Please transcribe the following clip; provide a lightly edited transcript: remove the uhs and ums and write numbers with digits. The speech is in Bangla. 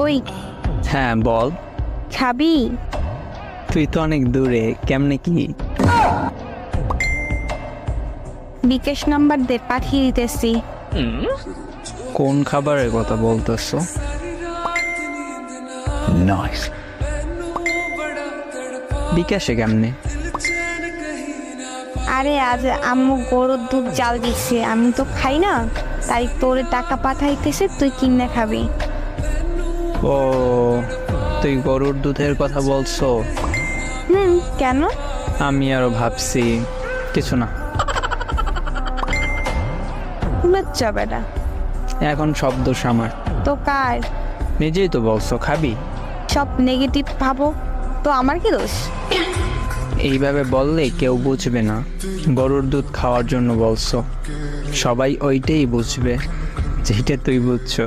ওই হ্যাঁ বল। খাবি? তুই তো অনেক দূরে, কেমনে কি? বিকাশ নাম্বার দে, পাঠিয়ে দিতেছি। কোন খাবারের কথা বলতেছো? নাইস। বিকাশে কেমনে? আরে আজ আম্মু গরুর দুধ জাল দিচ্ছে, আমি তো খাই না, তাই তোরে টাকা পাঠাইতেছে, তুই কিনে খাবি। ও, তুই গরুর দুধের কথা বলছো? কেন? আমি আরো ভাবছি কিছু না। লজ্জা বেটা। এখন সব দোষ আমার। তো কার? নিজেই তো বলছো খাবি। সব নেগেটিভ ভাবো তো আমার কি দোষ? এইভাবে বললে কেউ বুঝবে না গরুর দুধ খাওয়ার জন্য বলছো। সবাই ওইটাই বুঝবে যেটা তুই বুঝছো।